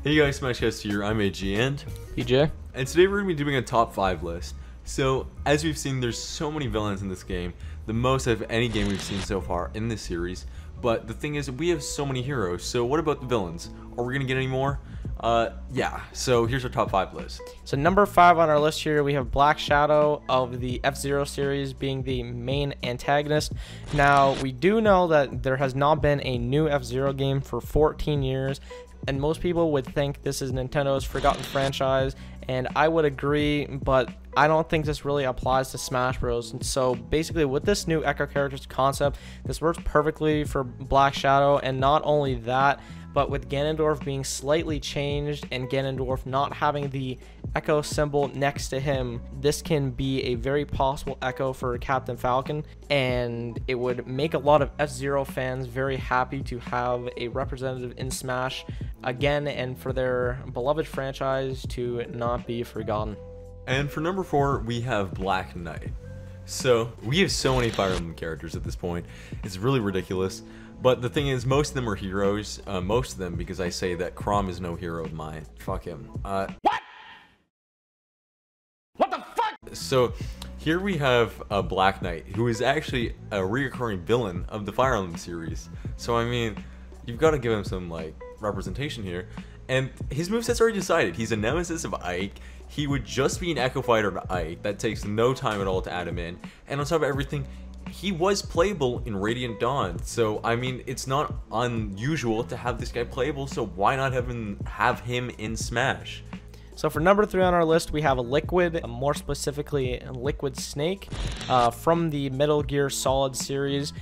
Hey guys, Smashcast here, I'm AG and PJ. And today we're going to be doing a top 5 list. So, as we've seen, there's so many villains in this game, the most of any game we've seen so far in this series. But the thing is, we have so many heroes, so what about the villains? Are we going to get any more? Yeah, so here's our top 5 list. So number 5 on our list here, we have Black Shadow of the F-Zero series being the main antagonist. Now, we do know that there has not been a new F-Zero game for 14 years, and most people would think this is Nintendo's forgotten franchise, and I would agree, but I don't think this really applies to Smash Bros. And so basically with this new Echo characters concept, this works perfectly for Black Shadow, and not only that, but with Ganondorf being slightly changed and Ganondorf not having the Echo symbol next to him, this can be a very possible Echo for Captain Falcon, and it would make a lot of F-Zero fans very happy to have a representative in Smash again, and for their beloved franchise to not be forgotten. And for number 4, we have Black Knight. So, we have so many Fire Emblem characters at this point, it's really ridiculous. But the thing is, most of them are heroes. Most of them, because I say that Chrom is no hero of mine. Fuck him. What? What the fuck? So, here we have a Black Knight, who is actually a reoccurring villain of the Fire Emblem series. So, I mean, you've got to give him some, like, representation here. And his moveset's already decided. He's a nemesis of Ike. He would just be an Echo Fighter to Ike. That takes no time at all to add him in. And on top of everything, he was playable in Radiant Dawn, so I mean, it's not unusual to have this guy playable, so why not have him in Smash? So for number 3 on our list, we have a Liquid, more specifically Liquid Snake, from the Metal Gear Solid series.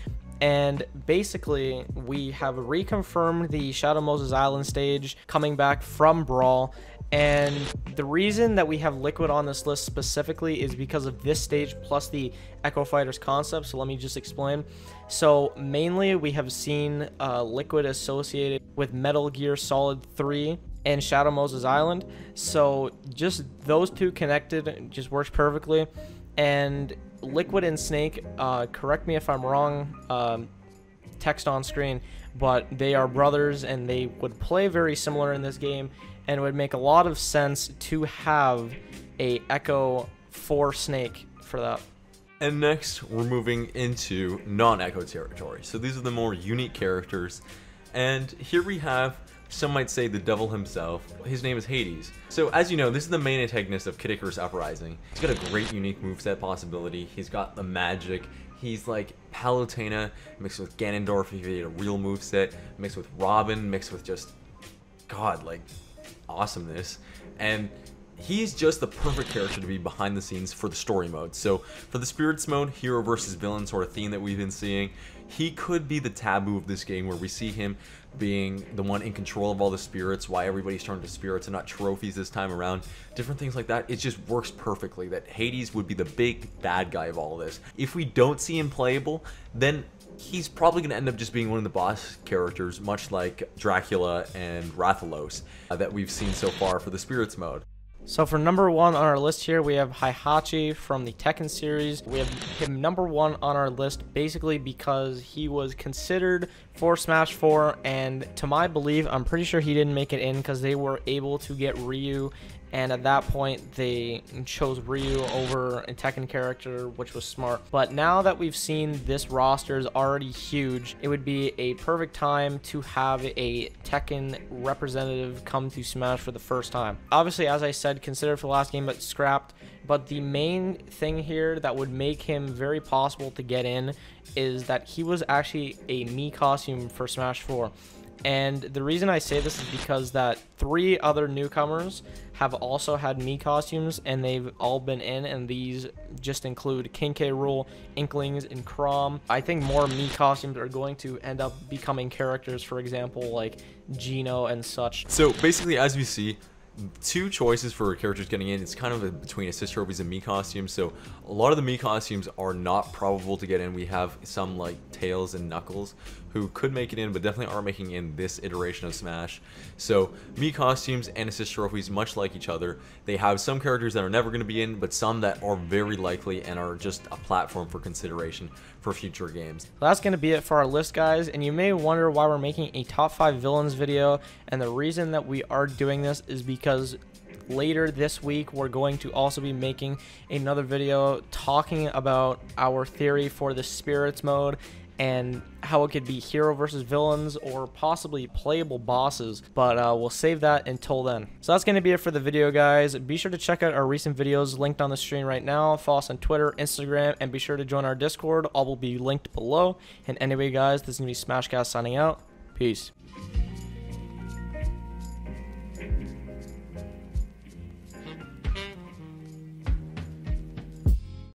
And basically, we have reconfirmed the Shadow Moses Island stage coming back from Brawl. And the reason that we have Liquid on this list specifically is because of this stage plus the Echo Fighters concept. So let me just explain. So mainly we have seen Liquid associated with Metal Gear Solid 3 and Shadow Moses Island. So just those two connected just works perfectly. And Liquid and Snake, correct me if I'm wrong, text on screen, but they are brothers and they would play very similar in this game, and it would make a lot of sense to have a Echo for Snake for that. And next, we're moving into non-Echo territory. So these are the more unique characters, and here we have, some might say, the devil himself. His name is Hades. So as you know, this is the main antagonist of Kid Icarus Uprising. He's got a great unique moveset possibility. He's got the magic. He's like Palutena mixed with Ganondorf if he had a real moveset, mixed with Robin, mixed with just, God, like, awesomeness. And he's just the perfect character to be behind the scenes for the story mode. So for the spirits mode, hero versus villain sort of theme that we've been seeing, he could be the taboo of this game, where we see him being the one in control of all the spirits, why everybody's turned to spirits and not trophies this time around, different things like that. It just works perfectly that Hades would be the big bad guy of all this. If we don't see him playable, then he's probably going to end up just being one of the boss characters, much like Dracula and Rathalos that we've seen so far for the spirits mode. So for number 1 on our list here, we have Heihachi from the Tekken series. We have him number 1 on our list basically because he was considered for Smash 4, and to my belief, I'm pretty sure he didn't make it in because they were able to get Ryu, and at that point they chose Ryu over a Tekken character, which was smart. But now that we've seen this roster is already huge, it would be a perfect time to have a Tekken representative come to Smash for the first time. Obviously, as I said, considered for the last game but scrapped, but the main thing here that would make him very possible to get in is that he was actually a Mii costume for Smash 4. And the reason I say this is because that 3 other newcomers have also had Mii costumes, and they've all been in, and these just include King K. Rool, Inklings, and Chrom. I think more Mii costumes are going to end up becoming characters, for example, like Gino and such. So basically, as we see, 2 choices for characters getting in. It's kind of between assist trophies and Mii costumes, so a lot of the Mii costumes are not probable to get in. We have some like Tails and Knuckles, who could make it in, but definitely aren't making in this iteration of Smash. So Mii costumes and assist trophies, much like each other, they have some characters that are never going to be in, but some that are very likely and are just a platform for consideration for future games. That's going to be it for our list, guys, and you may wonder why we're making a top 5 villains video, and the reason that we are doing this is because later this week we're going to also be making another video talking about our theory for the spirits mode and how it could be hero versus villains or possibly playable bosses, but we'll save that until then. So that's going to be it for the video, guys. Be sure to check out our recent videos linked on the screen right now. Follow us on Twitter, Instagram, and be sure to join our Discord. All will be linked below. And anyway, guys, this is going to be Smashcast signing out. Peace.